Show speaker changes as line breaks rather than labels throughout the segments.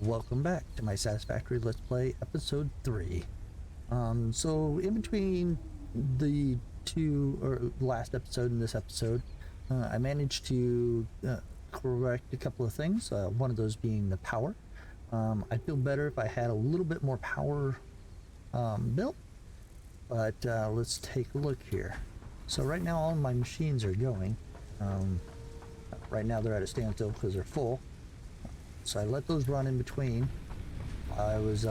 Welcome back to my Satisfactory Let's Play episode 3. So in between the two, or last episode and this episode, I managed to correct a couple of things, one of those being the power. I'd feel better if I had a little bit more power built, but let's take a look here. So right now all my machines are going. Right now they're at a standstill because they're full. So I let those run in between. I was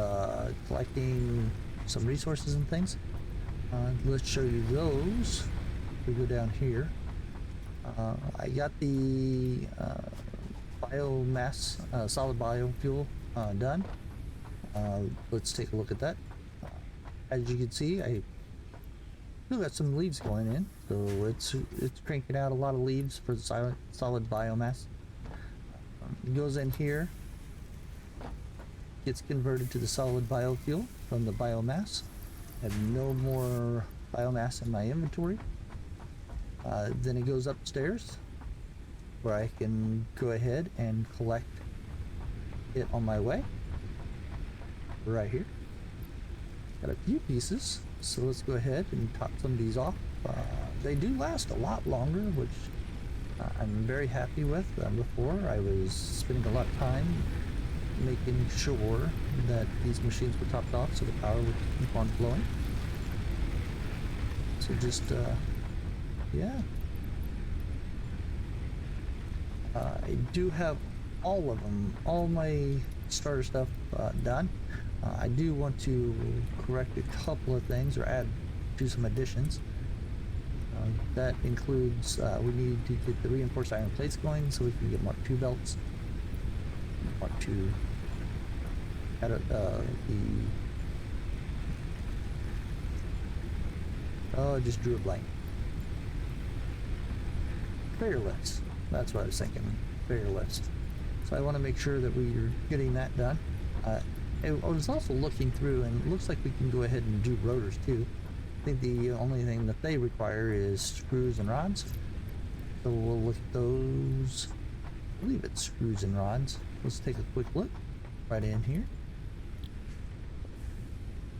collecting some resources and things. Let's show you those. We go down here. I got the biomass, solid biofuel done. Let's take a look at that. As you can see, I still got some leaves going in, so it's cranking out a lot of leaves for the solid biomass. It goes in here, gets converted to the solid biofuel from the biomass. I have no more biomass in my inventory. Then it goes upstairs where I can go ahead and collect it on my way. Right here. Got a few pieces, so let's go ahead and top some of these off. They do last a lot longer, which I'm very happy with. Before I was spending a lot of time making sure that these machines were topped off so the power would keep on flowing. So just yeah, I do have all of them, all my starter stuff done. I do want to correct a couple of things or do some additions. That includes we need to get the reinforced iron plates going so we can get Mark II belts. Mark II at I just drew a blank. Barrier lifts. That's what I was thinking. Barrier lifts. So I want to make sure that we're getting that done. I was also looking through, and it looks like we can go ahead and do rotors too. I think the only thing that they require is screws and rods. So we'll look at those. I believe it's screws and rods. Let's take a quick look right in here.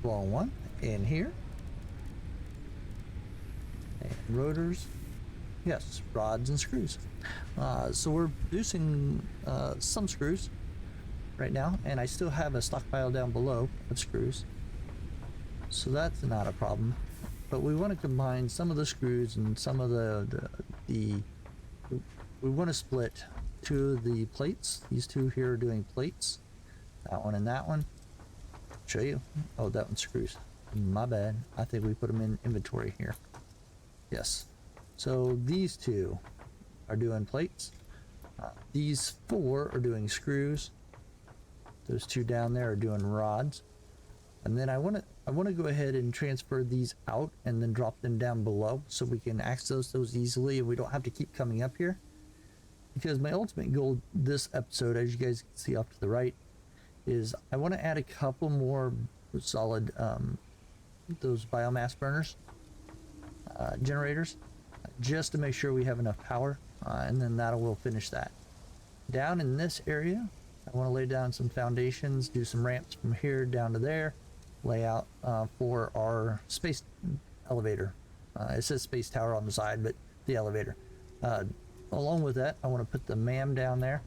Wrong one. In here. And rotors. Yes, rods and screws. So we're producing some screws right now, and I still have a stockpile down below of screws. So that's not a problem. But we want to combine some of the screws and some of we want to split two of the plates. These two here are doing plates. That one and that one. Show you. Oh, that one's screws. My bad. I think we put them in inventory here. Yes. So these two are doing plates. These four are doing screws. Those two down there are doing rods. And then I want to go ahead and transfer these out and then drop them down below so we can access those easily and we don't have to keep coming up here. Because my ultimate goal this episode, as you guys can see off to the right, is I want to add a couple more solid those biomass burners, generators, just to make sure we have enough power, and then that will finish that. Down in this area, I want to lay down some foundations, do some ramps from here down to there, lay out for our space elevator. It says space tower on the side, but the elevator. Along with that, I want to put the MAM down there.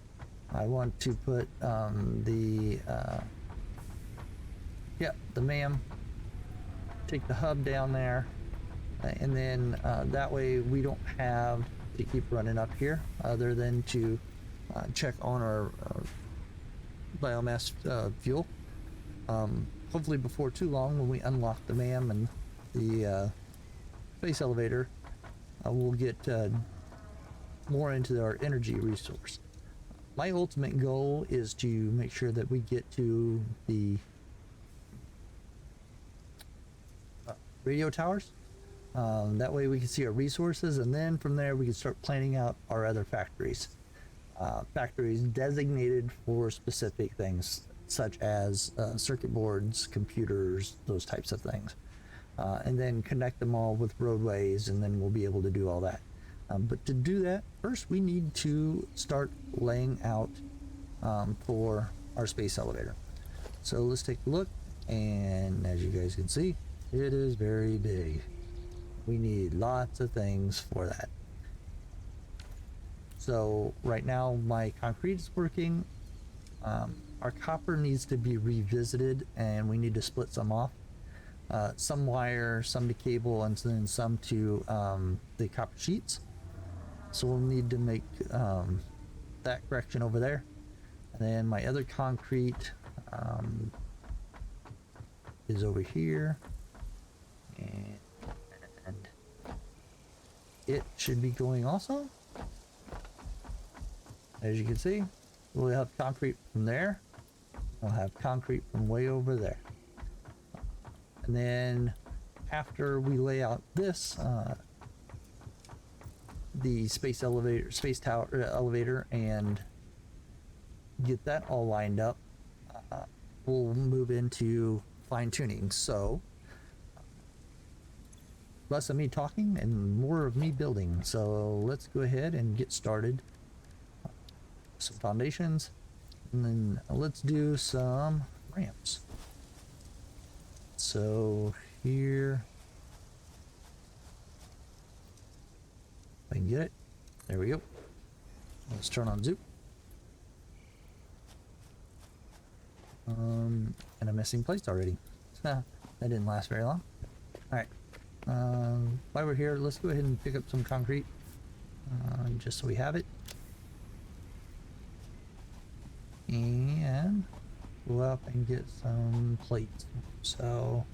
I want to put the MAM, take the hub down there, and then that way we don't have to keep running up here other than to check on our biomass fuel. Hopefully before too long, when we unlock the MAM and the space elevator, we'll get more into our energy resource. My ultimate goal is to make sure that we get to the radio towers. That way we can see our resources, and then from there we can start planning out our other factories. Factories designated for specific things, such as circuit boards, computers, those types of things. And then connect them all with roadways, and then we'll be able to do all that. But to do that, first we need to start laying out for our space elevator. So let's take a look, and as you guys can see, it is very big. We need lots of things for that. So right now my concrete is working. Our copper needs to be revisited, and we need to split some off. Some wire, some to cable, and then some to the copper sheets. So we'll need to make that correction over there. And then my other concrete is over here, and it should be going also. As you can see, we'll have concrete from there. We'll have concrete from way over there. And then after we lay out this, the space tower elevator, and get that all lined up, we'll move into fine tuning. So less of me talking and more of me building. So let's go ahead and get started. Some foundations, and then let's do some ramps. So here, if I can get it, there we go. Let's turn on zoom. And I'm missing place already. That didn't last very long. All right. While we're here, let's go ahead and pick up some concrete, just so we have it. And go up and get some plates. So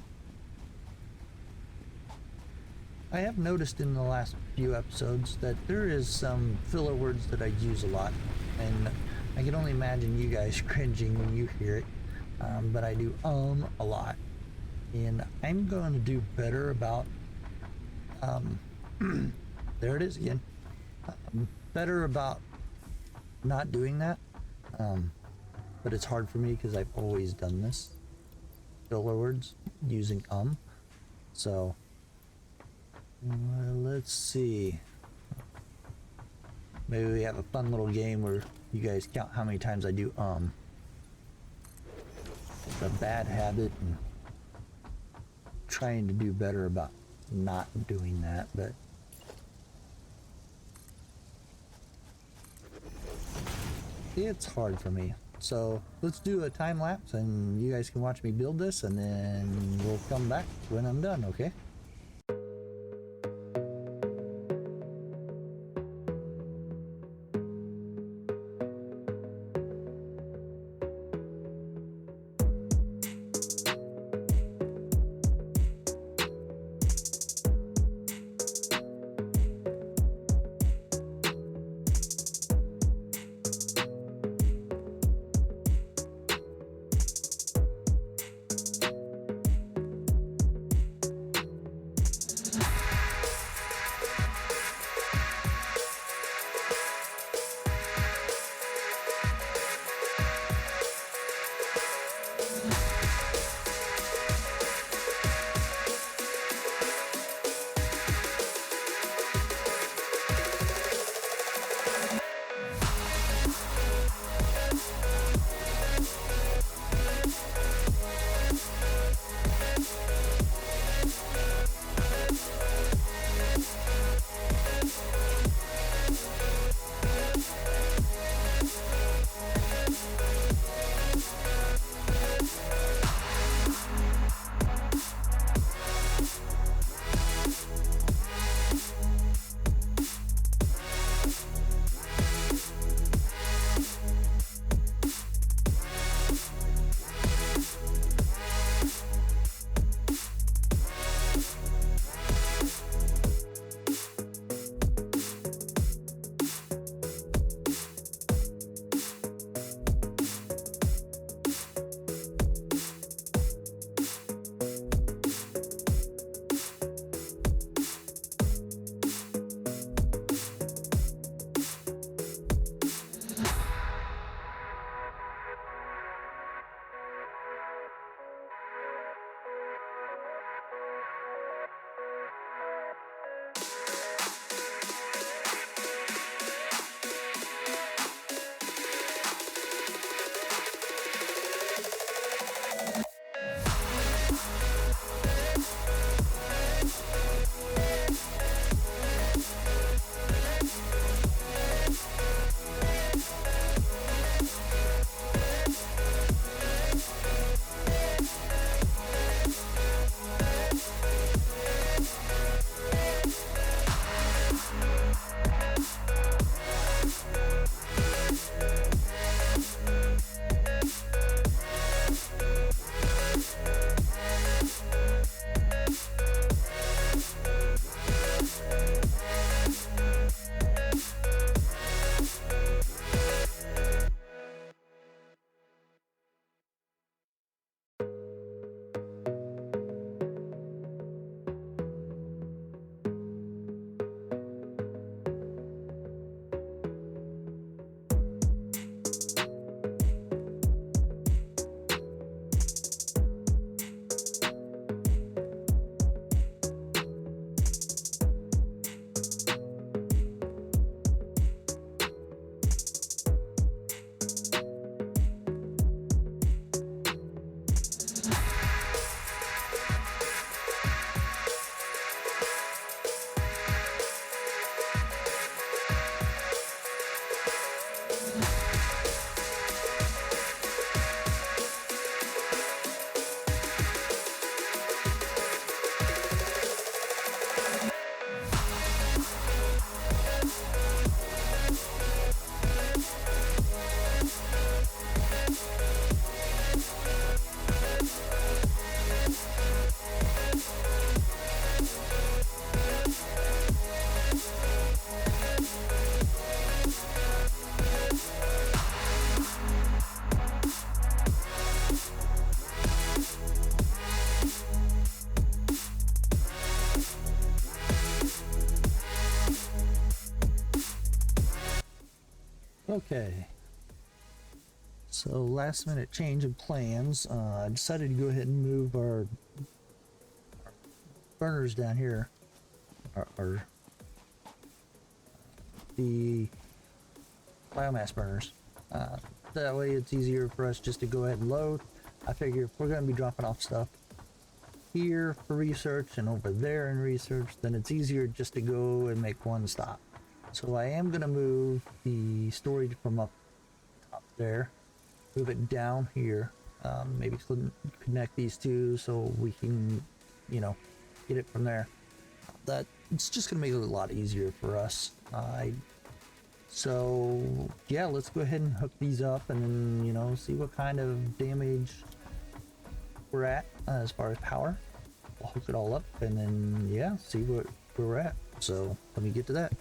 I have noticed in the last few episodes that there is some filler words that I use a lot, and I can only imagine you guys cringing when you hear it, but I do a lot, and I'm going to do better about there it is again, better about not doing that. But it's hard for me because I've always done this, filler words using so let's see, maybe we have a fun little game where you guys count how many times I do It's a bad habit, and trying to do better about not doing that, but it's hard for me. So let's do a time lapse, and you guys can watch me build this, and then we'll come back when I'm done, okay? Okay. So last minute change of plans. I decided to go ahead and move our burners down here. Our the biomass burners. That way it's easier for us just to go ahead and load. I figure if we're going to be dropping off stuff here for research and over there in research, then it's easier just to go and make one stop. So I am going to move the storage from up top there, move it down here, maybe connect these two so we can, you know, get it from there. That it's just going to make it a lot easier for us. So yeah, let's go ahead and hook these up and then, you know, see what kind of damage we're at as far as power. We'll hook it all up and then, yeah, see where we're at. So let me get to that.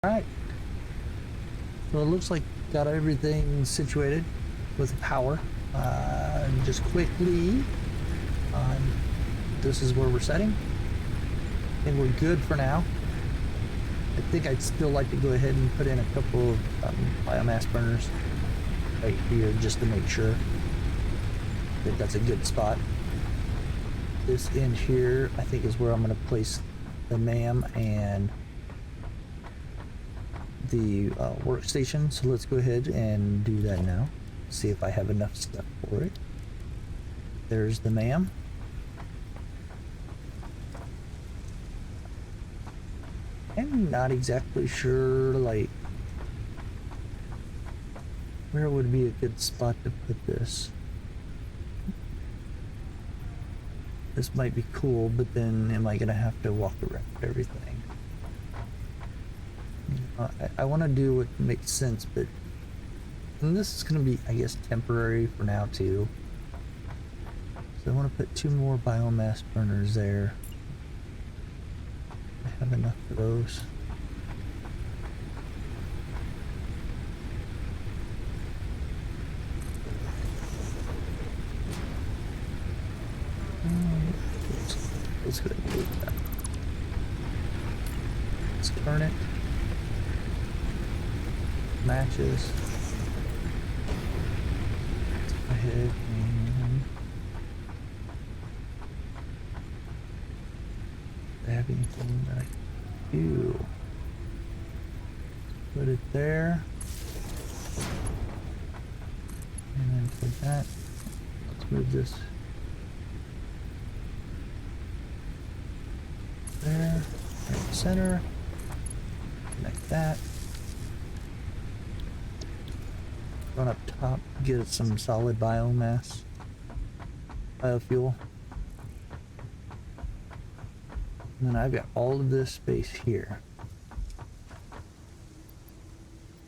Alright, so it looks like got everything situated with the power. Just quickly, this is where we're setting, and we're good for now. I think I'd still like to go ahead and put in a couple of biomass burners right here just to make sure. I think that's a good spot. This end here, I think, is where I'm going to place the MAM and the workstation. So let's go ahead and do that now. See if I have enough stuff for it. There's the MAM. I'm not exactly sure, like, where would be a good spot to put this. This might be cool, but then am I gonna have to walk around everything? I want to do what makes sense, but and this is going to be, I guess, temporary for now too. So I want to put 2 more biomass burners there. I have enough of those. Let's go ahead and do that. Let's turn it. Matches. Let's go ahead and have anything that I can do. Put it there. And then put that. Let's move this there. Right center. Connect that. Run up top, get some solid biofuel. And then I've got all of this space here.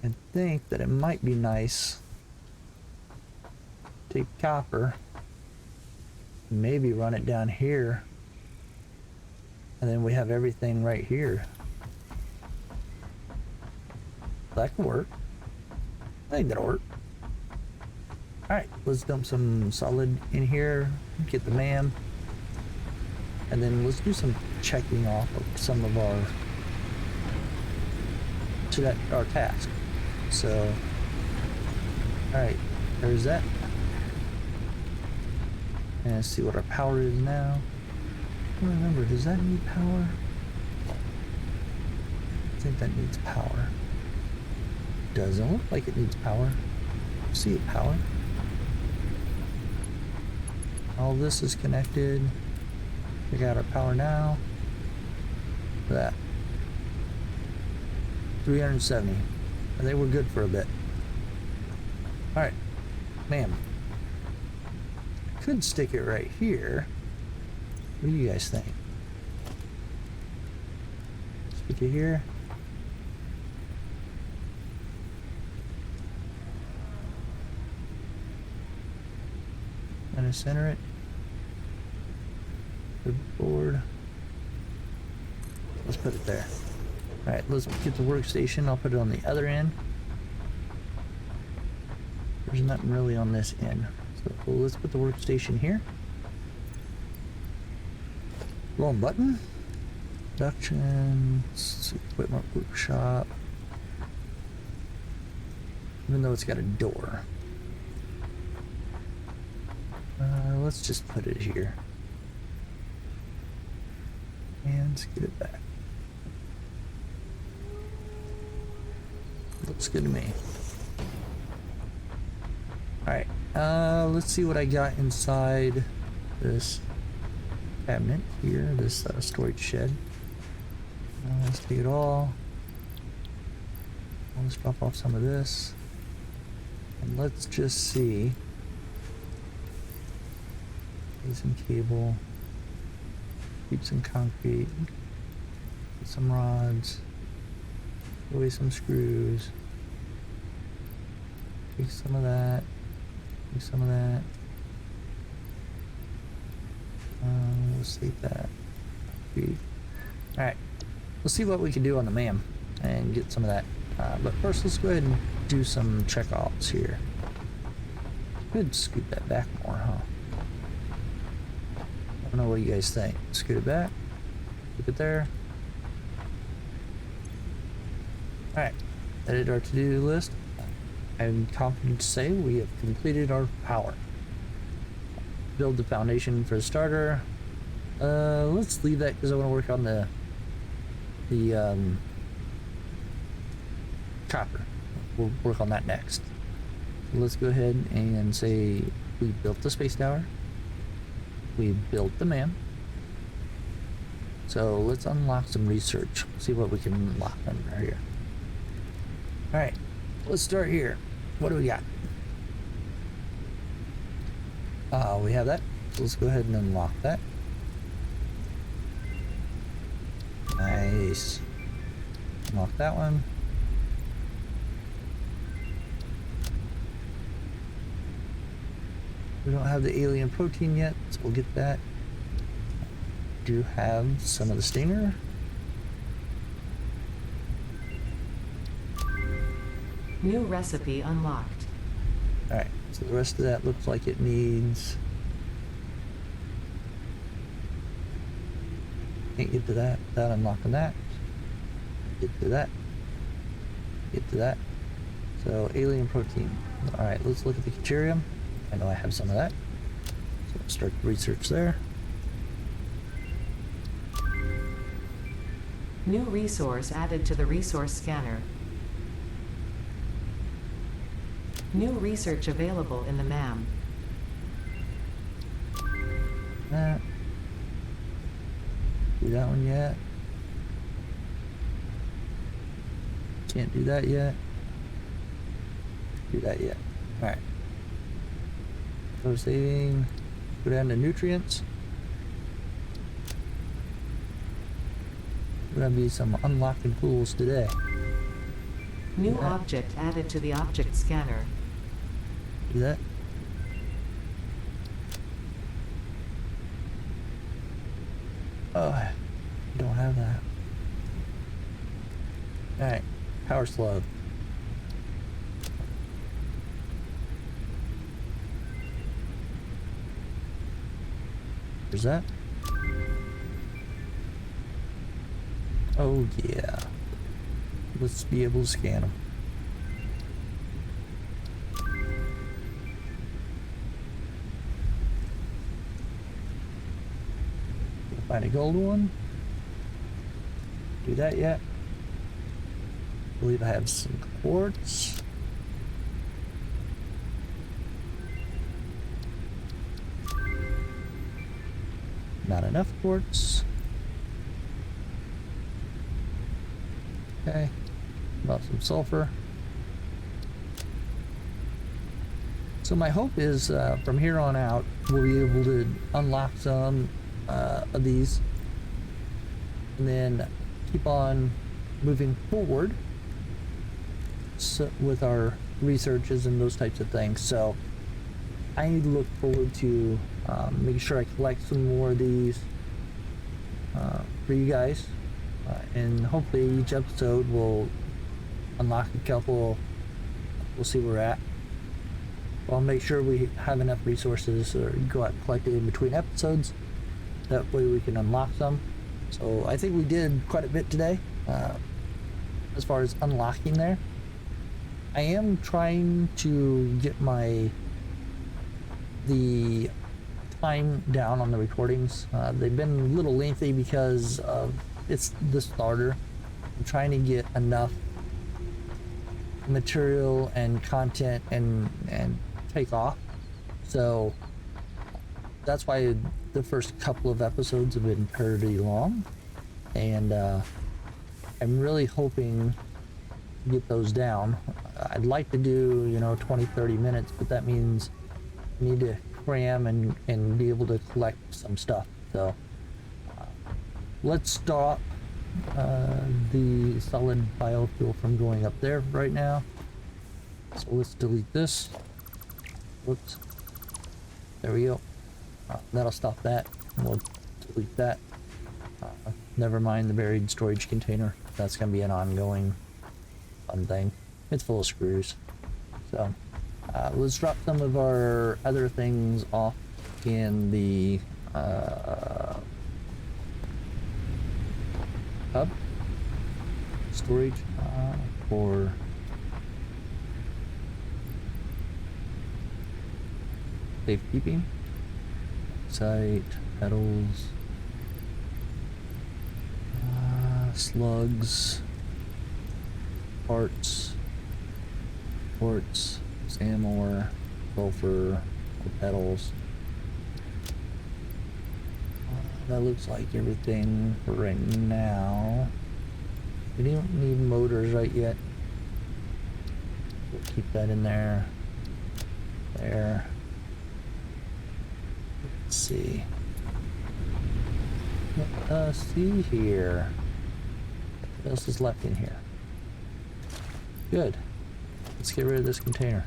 And think that it might be nice to take copper, maybe run it down here, and then we have everything right here. That could work. I think that'll work. Alright, let's dump some solid in here, get the MAM, and then let's do some checking off of some of our task. So, alright, there's that. And let's see what our power is now. I don't remember, does that need power? I think that needs power. Doesn't look like it needs power. See it power. All this is connected. We got our power now. Look at that. 370. I think we're good for a bit. Alright. MAM. Could stick it right here. What do you guys think? Stick it here. And center it. Good board. Let's put it there. Alright, let's get the workstation. I'll put it on the other end. There's nothing really on this end. So let's put the workstation here. Wrong button. Production. Equipment workshop. Even though it's got a door. Let's just put it here. And let's get it back. Looks good to me. Alright, let's see what I got inside this cabinet here, this storage shed. Let's take it all. Let's drop off some of this. And let's just see. Get some cable. Keep some concrete. Get some rods. Put away some screws. Take some of that. Take some of that. Let's take that. Alright. Let's see what we can do on the MAM and get some of that. But first, let's go ahead and do some check-offs here. Could scoot that back more, huh? I don't know what you guys think. Scoot it back. Keep it there. Alright. Edit our to-do list. I'm confident to say we have completed our power. Build the foundation for the starter. Let's leave that because I want to work on the copper. We'll work on that next. So let's go ahead and say we built the space tower. We built the MAM. So let's unlock some research. See what we can unlock under here. Alright, let's start here. What do we got? We have that. So let's go ahead and unlock that. Nice. Unlock that one. We don't have the alien protein yet, so we'll get that. Do have some of the stinger.
New recipe unlocked.
Alright, so the rest of that looks like it needs... Can't get to that without unlocking that. Get to that. Get to that. So, alien protein. Alright, let's look at the deuterium. I know I have some of that. So let's start the research there.
New resource added to the resource scanner. New research available in the MAM.
That. Do that one yet. Can't do that yet. Do that yet. Alright. So saving. Go down to nutrients. There's gonna be some unlocking tools today.
New object added to the object scanner.
Do that. Oh, I don't have that. Alright, power slug. There's that. Oh yeah. Let's be able to scan them. Find a gold one. Do that yet? I believe I have some quartz. Not enough quartz. Okay. About some sulfur. So my hope is from here on out we'll be able to unlock some of these and then keep on moving forward with our researches and those types of things. So I look forward to making sure I collect some more of these for you guys, and hopefully each episode will unlock a couple. We'll see where we're at. I'll make sure we have enough resources or go out and collect it in between episodes. That way we can unlock some. So I think we did quite a bit today as far as unlocking there. I am trying to get the time down on the recordings. They've been a little lengthy because it's the starter. I'm trying to get enough material and content and take off. So that's why the first couple of episodes have been pretty long, and I'm really hoping to get those down. I'd like to do 20-30 minutes, but that means I need to cram and be able to collect some stuff. So let's stop the solid biofuel from going up there right now. So let's delete this. Whoops. There we go. That'll stop that. We'll delete that. Never mind the buried storage container. That's going to be an ongoing fun thing. It's full of screws. So let's drop some of our other things off in the hub storage for safekeeping. Site, petals, slugs, parts, quartz, sand ore, sulfur, petals. That looks like everything for right now. We don't need motors right yet. We'll keep that in there. There. Let's see. Let us see here. What else is left in here? Good. Let's get rid of this container.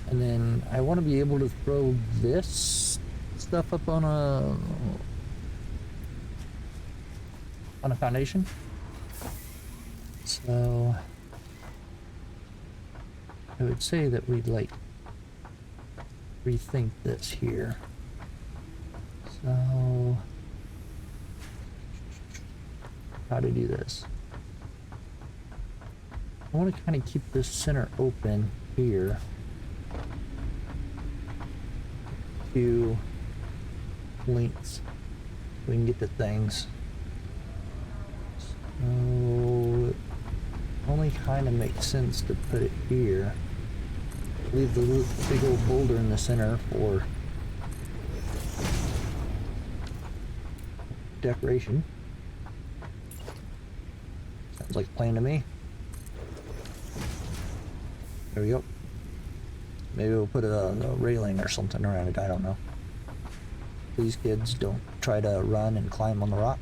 And then I want to be able to throw this stuff up on a foundation. So I would say that we'd like rethink this here. So how to do this? I want to kind of keep this center open here. Few links we can get to things. So it only kind of makes sense to put it here. Leave the big old boulder in the center for decoration. Sounds like a plan to me. There we go. Maybe we'll put a railing or something around it, I don't know. Please, kids, don't try to run and climb on the rock.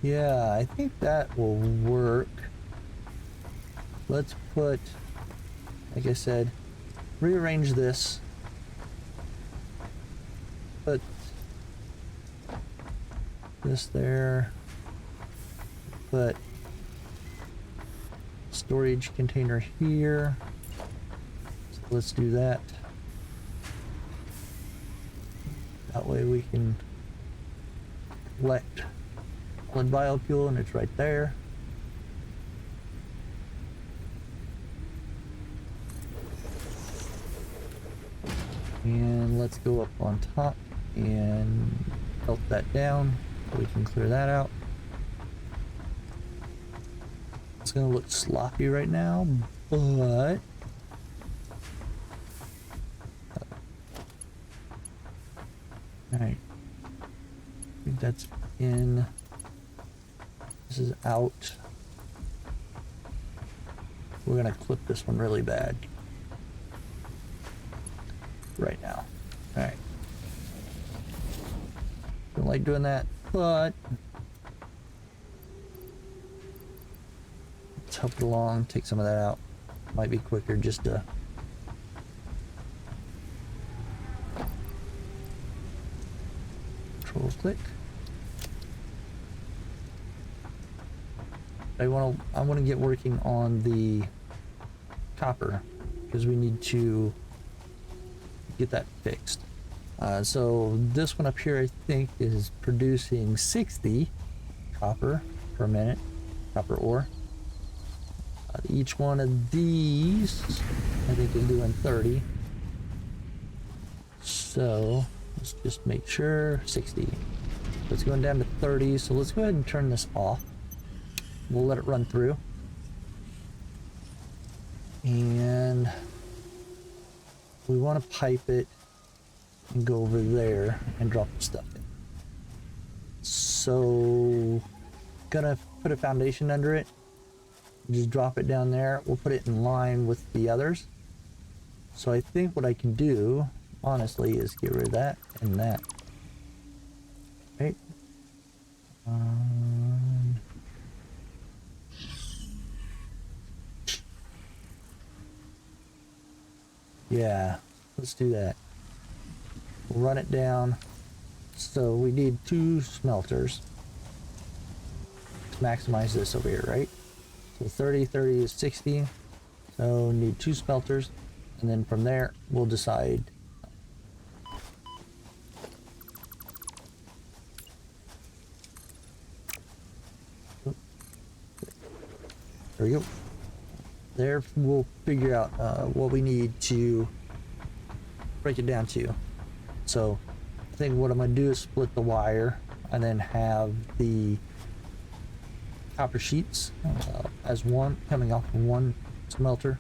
Yeah, I think that will work. Let's put, like I said, rearrange this. Put this there. Put storage container here. So let's do that. That way we can collect solid biofuel, and it's right there. And let's go up on top and melt that down so we can clear that out. It's gonna look sloppy right now, but alright. I think that's in. This is out. We're gonna clip this one really bad. right now. All right. Don't like doing that, but let's help it along. Take some of that out. Might be quicker just to control click. I want to get working on the copper because we need to get that fixed. So this one up here I think is producing 60 copper per minute, copper ore. Each one of these I think is doing 30. So let's just make sure 60. It's going down to 30, so let's go ahead and turn this off. We'll let it run through. And we want to pipe it and go over there and drop the stuff in. So, gonna put a foundation under it. Just drop it down there. We'll put it in line with the others. So I think what I can do, honestly, is get rid of that and that. Right? Yeah, let's do that. We'll run it down. So we need 2 smelters to maximize this over here, right? So 30 is 60. So we need 2 smelters. And then from there, we'll decide. There we go. There we'll figure out what we need to break it down to. So I think what I'm going to do is split the wire and then have the copper sheets as one coming off of one smelter,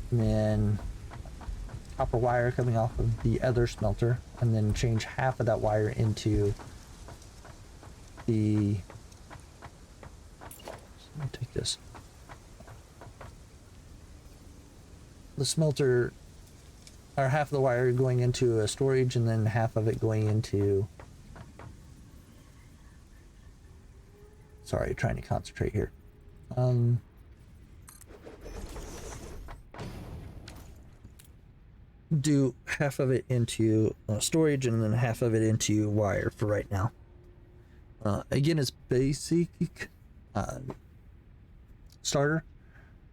and then copper wire coming off of the other smelter, and then change half of that wire into the, let me take this, the smelter, or half of the wire going into a storage and then half of it going into, sorry, trying to concentrate here. Do half of it into storage and then half of it into wire for right now. Again, it's basic starter.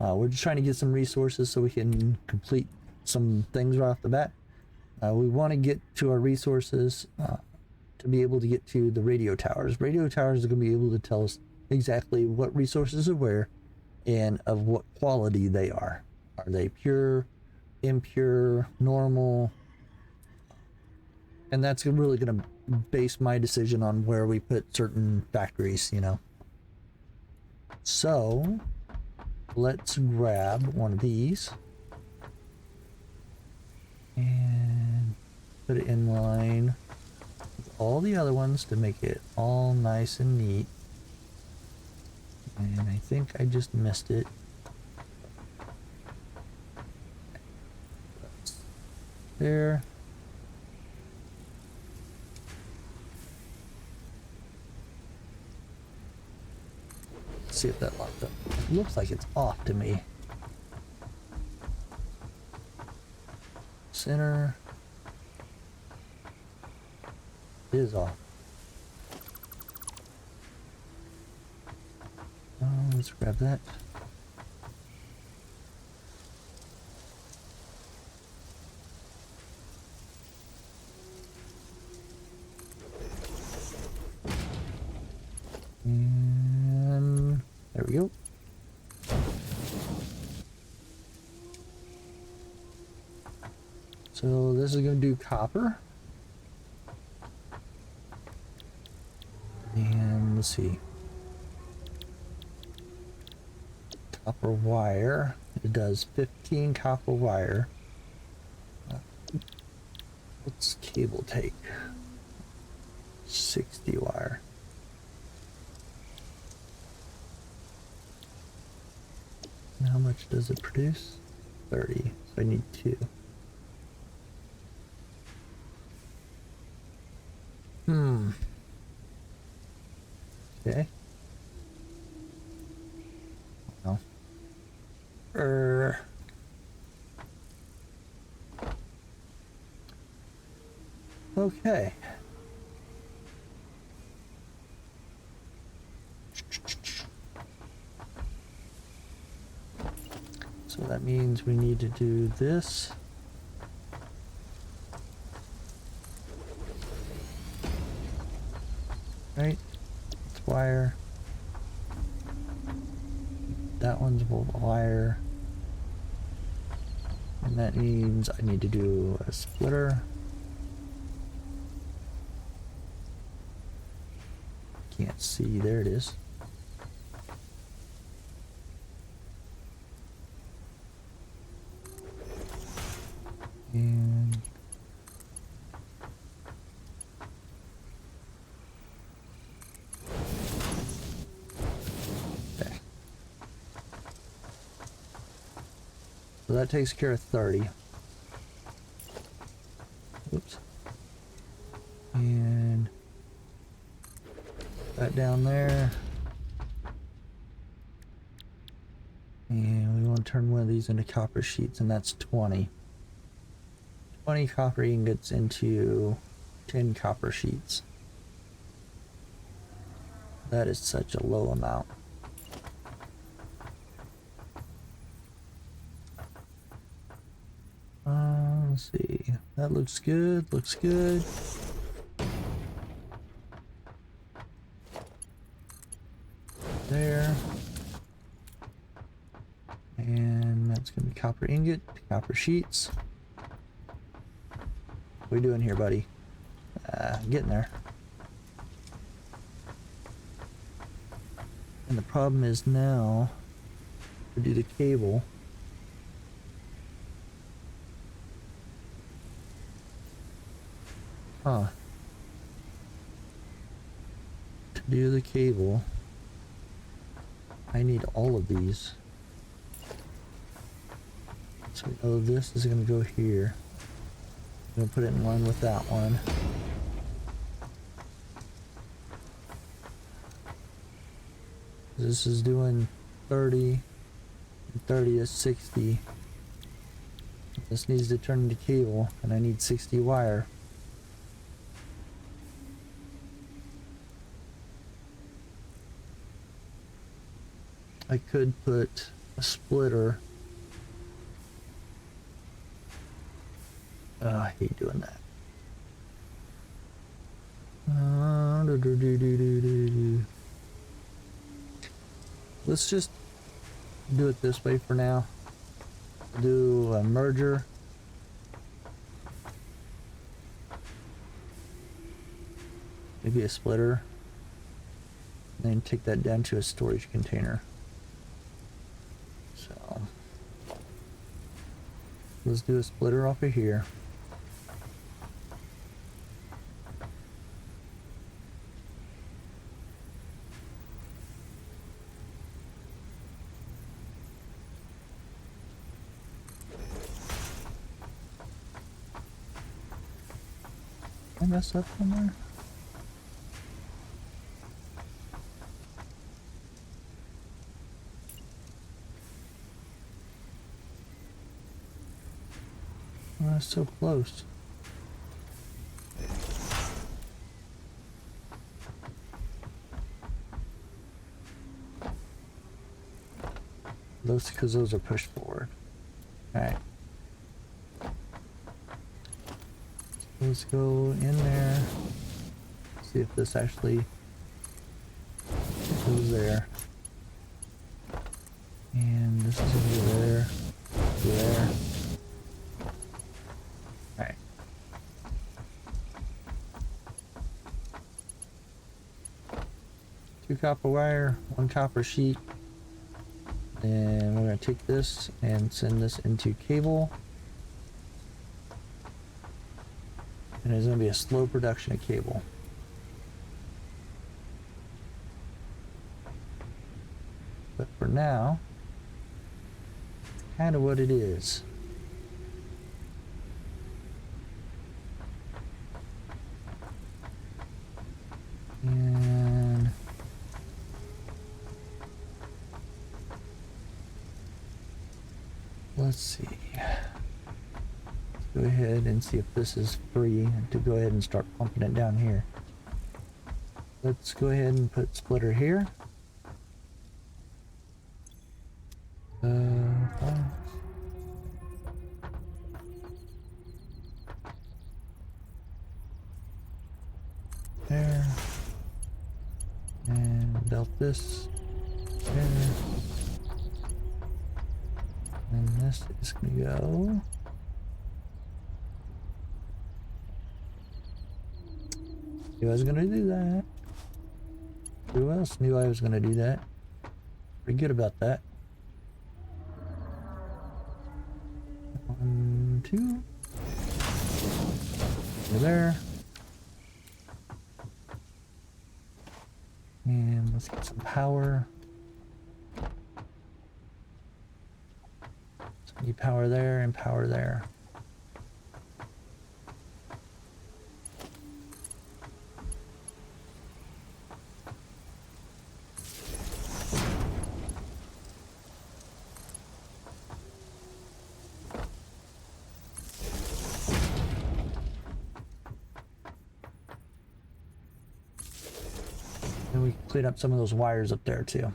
We're just trying to get some resources so we can complete some things right off the bat. We want to get to our resources to be able to get to the radio towers. Radio towers are going to be able to tell us exactly what resources are where and of what quality they are. Are they pure, impure, normal? And that's really going to base my decision on where we put certain factories, you know. So let's grab one of these and put it in line with all the other ones to make it all nice and neat. And I think I just missed it. There. Let's see if that locked up. It looks like it's off to me. Center. It is off. Let's grab that. And there we go. So this is going to do copper. And let's see. Copper wire. It does 15 copper wire. What's cable take? 60 wire. And how much does it produce? 30. So I need 2. Okay. Well. Okay. So that means we need to do this. Right? It's wire. That one's wire. And that means I need to do a splitter. Can't see. There it is. And okay. So that takes care of 30. Oops. And that down there. And we want to turn one of these into copper sheets, and that's 20. 20 copper ingots into 10 copper sheets. That is such a low amount. Let's see. That looks good. Looks good. There. And that's going to be copper ingot, copper sheets. What are we doing here, buddy? Getting there. And the problem is now to do the cable. To do the cable, I need all of these. So we know this is going to go here. I'm going to put it in line with that one. This is doing 30, and 30 is 60. This needs to turn into cable, and I need 60 wire. I could put a splitter. I hate doing that. Let's just do it this way for now. Do a merger. Maybe a splitter. And then take that down to a storage container. So let's do a splitter off of here. I messed up somewhere. Oh, that's so close. Those, because those are pushed forward. Alright. Let's go in there. See if this actually goes there. And this is gonna go there. Go there. Alright. Two copper wire, one copper sheet. And we're going to take this and send this into cable. And there's going to be a slow production of cable. But for now, kind of what it is. And let's see. Let's go ahead and see if this is free to go ahead and start pumping it down here. Let's go ahead and put splitter here. Fine. There. And belt this there. And this is gonna go. Knew I was gonna do that. Who else knew I was gonna do that? Pretty good about that. 1, 2. Over there. And let's get some power. So we need power there and power there. And we clean up some of those wires up there too.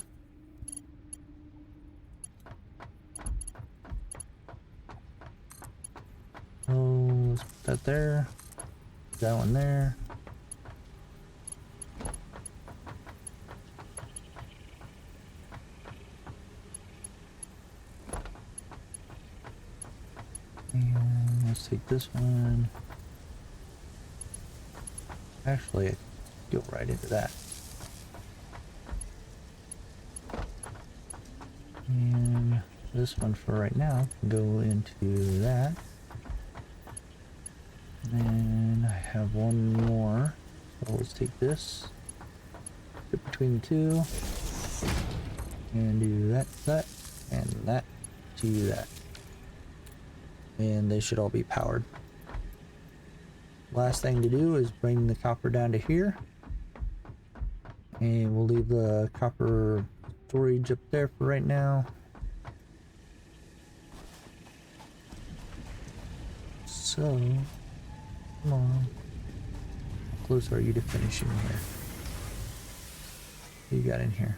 Oh, let's put that there. That one there. And let's take this one. Actually, I go right into that. And this one for right now can go into that. And I have one more. So let's take this, put between the two, and do that, and that, do that. And they should all be powered. Last thing to do is bring the copper down to here. And we'll leave the copper storage up there for right now. So, come on. How close are you to finishing here? What you got in here?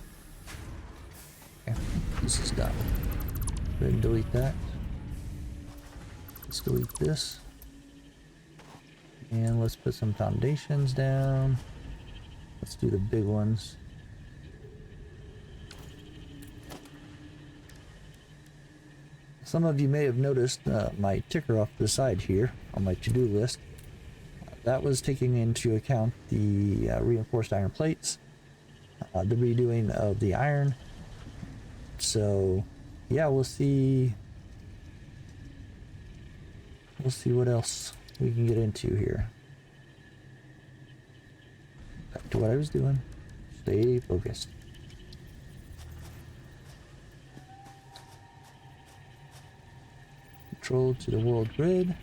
Okay, this is done. Go ahead and delete that. Let's delete this. And let's put some foundations down. Let's do the big ones. Some of you may have noticed my ticker off the side here on my to-do list. That was taking into account the reinforced iron plates, the redoing of the iron. So, yeah, we'll see. We'll see what else we can get into here. Back to what I was doing. Stay focused. Control to the world grid.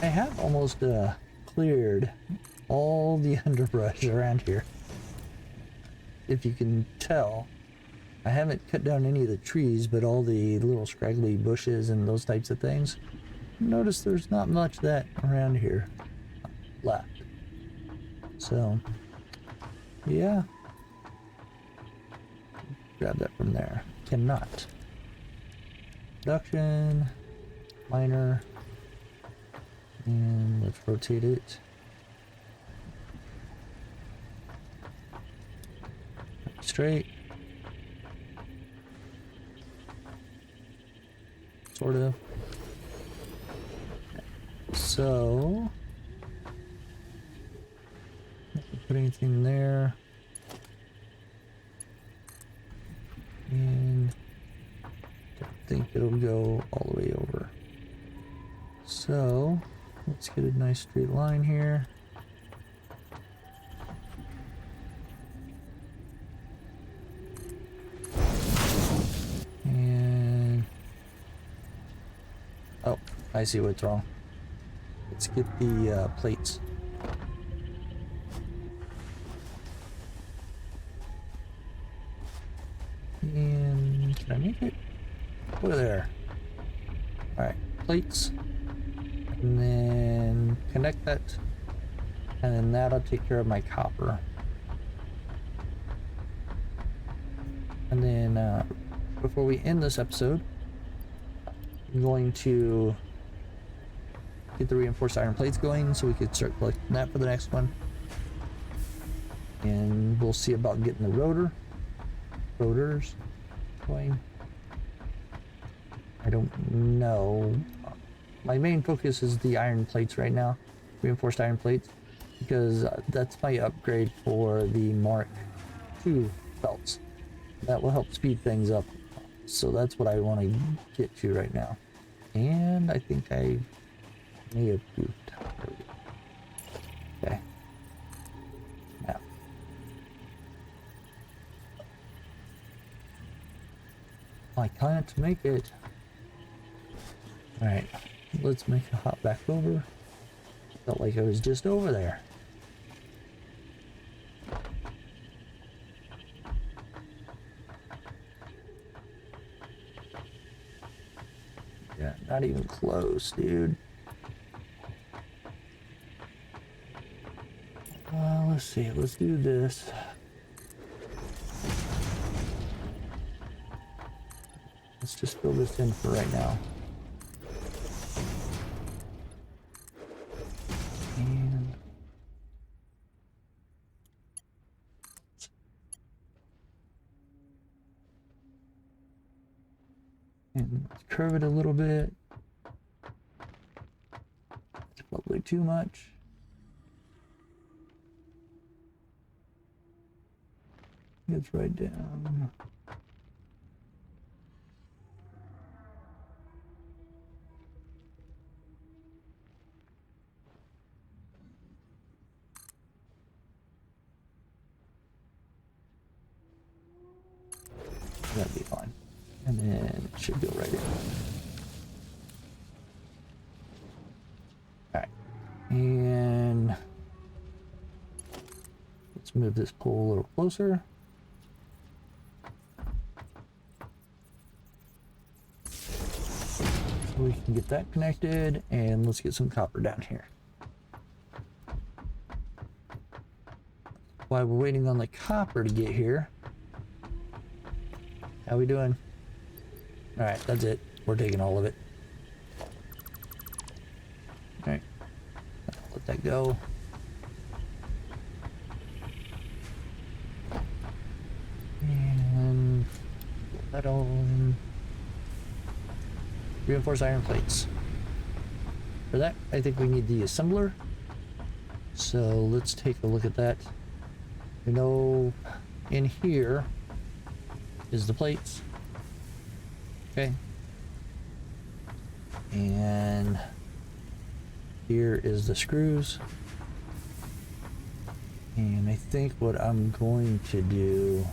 I have almost cleared all the underbrush around here. If you can tell, I haven't cut down any of the trees, but all the little scraggly bushes and those types of things. Notice there's not much of that around here left. So, yeah. Grab that from there. Cannot. Production, miner, and let's rotate it. Straight. Sort of. So, put anything there. And I think it'll go all the way over. So, Let's get a nice straight line here. And oh, I see what's wrong. Let's get the plates. And can I make it? Look there. Alright, plates. And then connect that. And then that'll take care of my copper. And then before we end this episode, I'm going to get the reinforced iron plates going so we could start collecting that for the next one. And we'll see about getting the rotors going. I don't know. My main focus is the iron plates right now, reinforced iron plates, because that's my upgrade for the Mark II belts. That will help speed things up. So that's what I want to get to right now. And I think I may have goofed. Okay. Now. I can't make it. Alright. Let's make a hop back over. Felt like I was just over there. Yeah, not even close, dude. Let's see. Let's do this. Let's just fill this in for right now. And let's curve it a little bit. It's probably too much. It's right down. That'd be fine. And then it should go right in. Alright. And let's move this pole a little closer. So we can get that connected, and let's get some copper down here. While we're waiting on the copper to get here, how we doing? Alright, that's it. We're taking all of it. Alright. Let that go. And put that all in. Reinforced iron plates. For that, I think we need the assembler. So let's take a look at that. We know in here is the plates. Okay. And here is the screws. And I think what I'm going to do...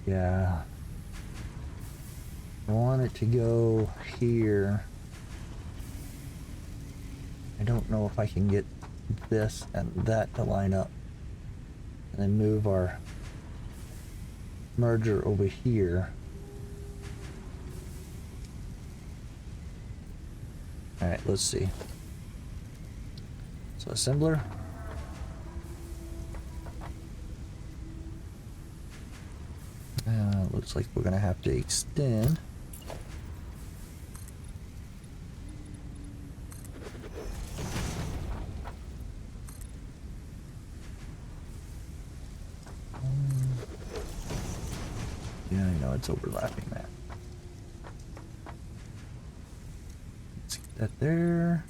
Yeah. I want it to go here. I don't know if I can get this and that to line up. And then move our merger over here. Alright, let's see. So assembler. Looks like we're gonna have to extend. Yeah, I know it's overlapping that. Let's get that there.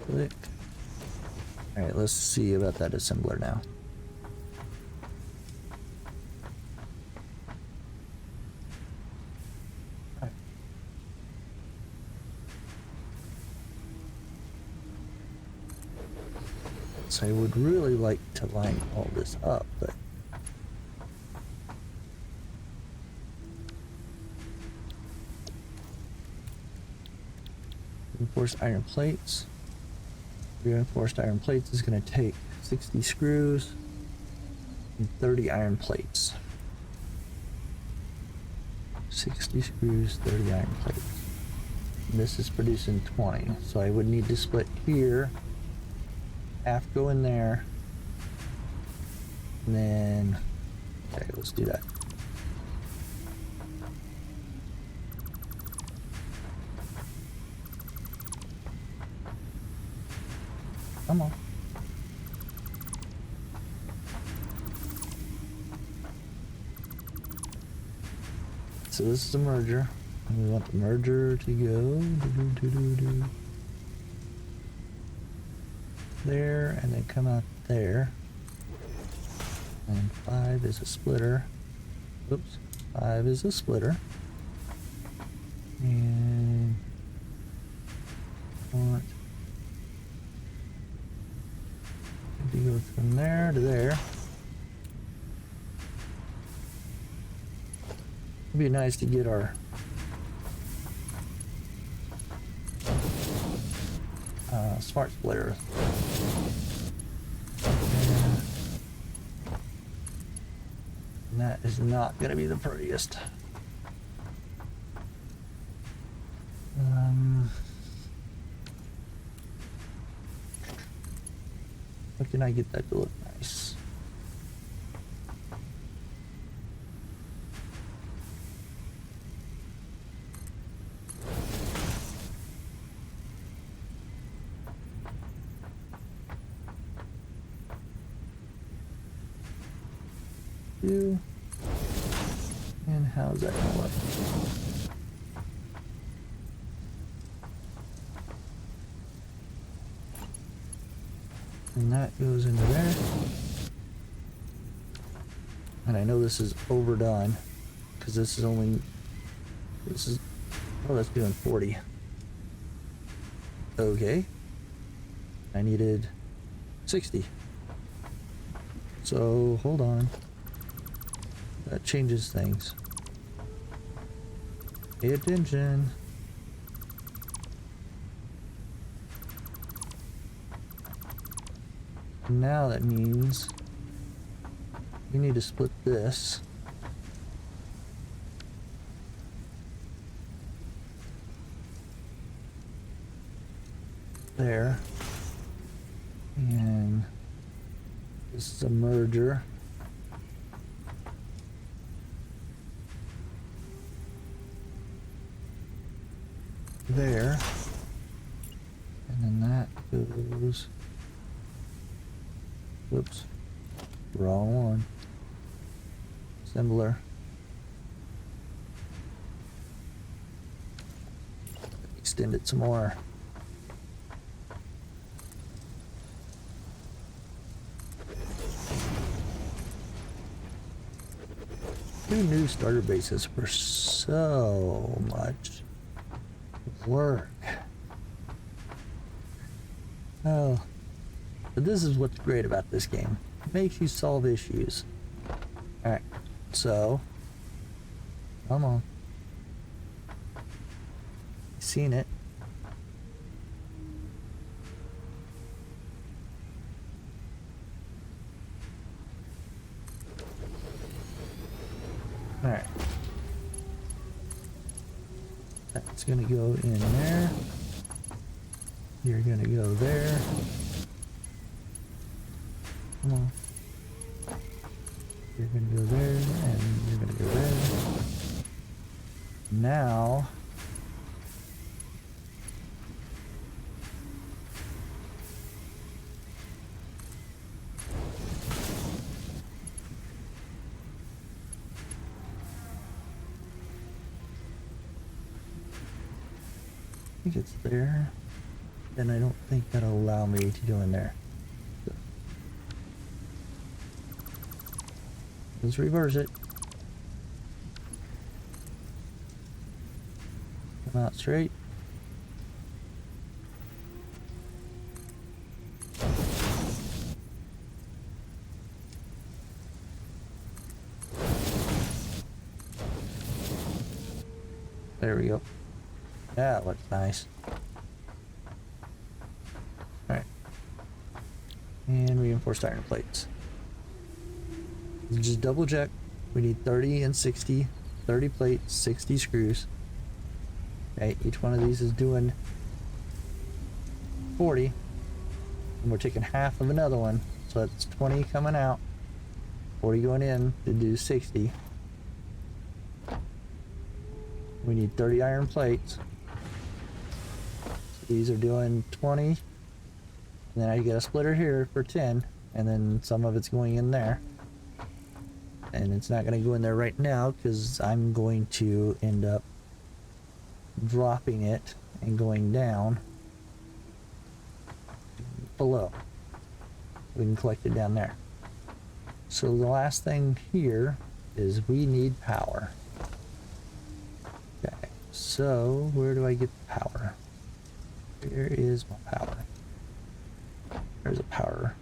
Click. Alright, let's see about that assembler now. So I would really like to line all this up, but reinforced iron plates. Reinforced iron plates is going to take 60 screws and 30 iron plates. 60 screws, 30 iron plates. And this is producing 20, so I would need to split here, half go in there, and then, okay, let's do that. Come on. So this is a merger, and we want the merger to go there, and then come out there. And 5 is a splitter. Oops, 5 is a splitter. And want to go from there to there. It'd be nice to get our smart splitter. And that is not going to be the prettiest. How can I get that to look nice? And how's that gonna look? And that goes into there. And I know this is overdone because this is oh, that's doing 40. Okay. I needed 60. So hold on. That changes things. Pay attention. Now that means we need to split this. There. And this is a merger. There. And then that goes. Whoops. Wrong one. Assembler. Extend it some more. Two new starter bases for so much work. Oh, but this is what's great about this game. It makes you solve issues. Alright, so, come on. Seen it. Alright. That's gonna go in there. You're gonna go there. Come on. You're gonna go there, and you're gonna go there. Now, I think it's there. Then I don't think that'll allow me to go in there. So, let's reverse it. Come out straight. There we go. That looks nice. Alright. And reinforced iron plates. Just double check. We need 30 and 60. 30 plates, 60 screws. Okay, each one of these is doing 40. And we're taking half of another one. So that's 20 coming out. 40 going in to do 60. We need 30 iron plates. So these are doing 20. And then I get a splitter here for 10. And then some of it's going in there. And it's not going to go in there right now because I'm going to end up dropping it and going down below. We can collect it down there. So the last thing here is we need power. Okay, so where do I get the power? Where is my power? There's a power.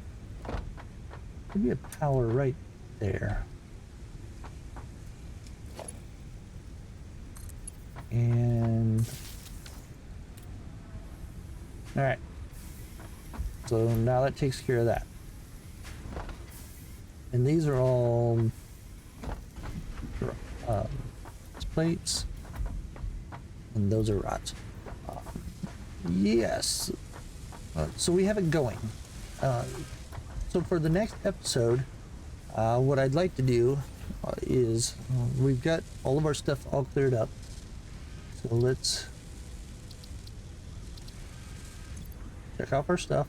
Maybe a power right there. And all right, so now that takes care of that. And these are all plates, and those are rods. Yes, so we have it going. So for the next episode, what I'd like to do is we've got all of our stuff all cleared up. So let's check off our stuff.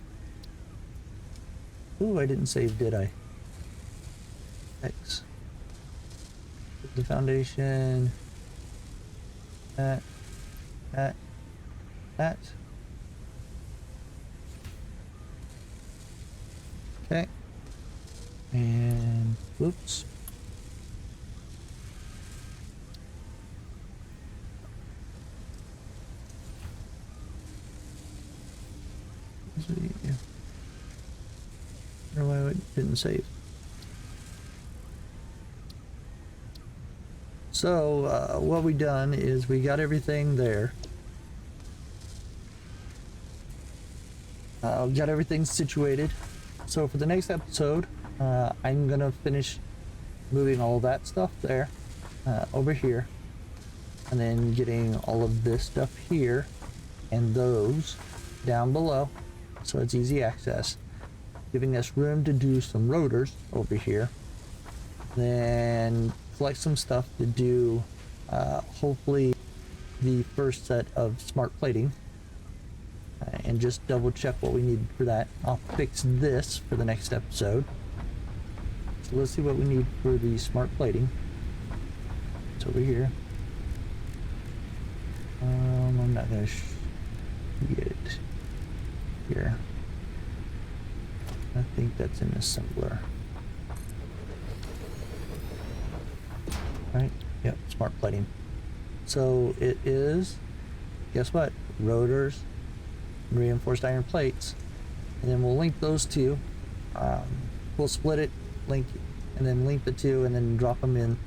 Ooh, I didn't save, did I? X. The foundation. That. Okay. And whoops. I don't know why it didn't save. So what we done is we got everything there. Got everything situated. So for the next episode, I'm gonna finish moving all that stuff there over here, and then getting all of this stuff here and those down below, so it's easy access, giving us room to do some rotors over here, then collect some stuff to do hopefully the first set of smart plating, and just double check what we need for that. I'll fix this for the next episode. So let's see what we need for the smart plating. It's over here. I'm not gonna get it here. I think that's an assembler. Right? Yep, smart plating. So it is, guess what? Rotors, reinforced iron plates, and then we'll link those two. We'll split it, link, and then link the two, and then drop them in,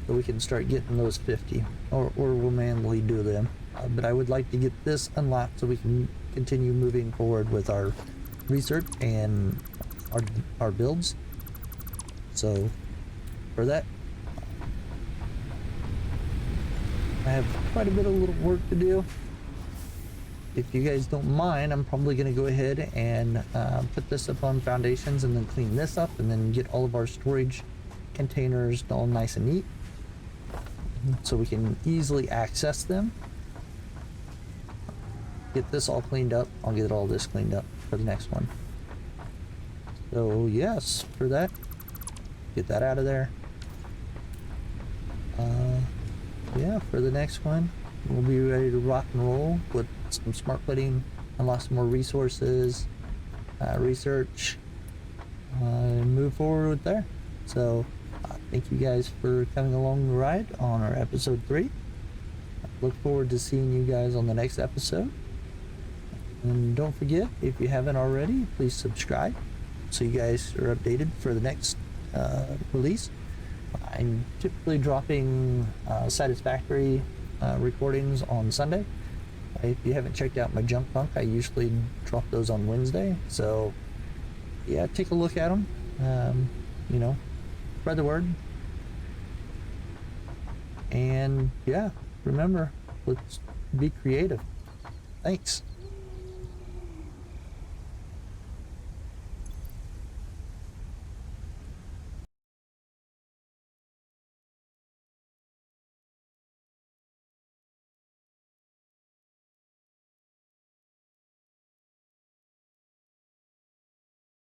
so we can start getting those 50, or we'll manually do them. But I would like to get this unlocked so we can continue moving forward with our research and our builds. So for that, I have quite a bit of little work to do. If you guys don't mind, I'm probably going to go ahead and put this up on foundations and then clean this up and then get all of our storage containers all nice and neat so we can easily access them. Get this all cleaned up. I'll get all this cleaned up for the next one. So yes, for that, get that out of there. Yeah, for the next one, we'll be ready to rock and roll with some smart plating, unlock some more resources, research, and move forward with there. So thank you guys for coming along the ride on our episode 3. Look forward to seeing you guys on the next episode. And don't forget, if you haven't already, please subscribe so you guys are updated for the next release. I'm typically dropping Satisfactory recordings on Sunday. If you haven't checked out my junk bunk, I usually drop those on Wednesday. So yeah, take a look at them. You know, spread the word. And yeah, remember, let's be creative. Thanks.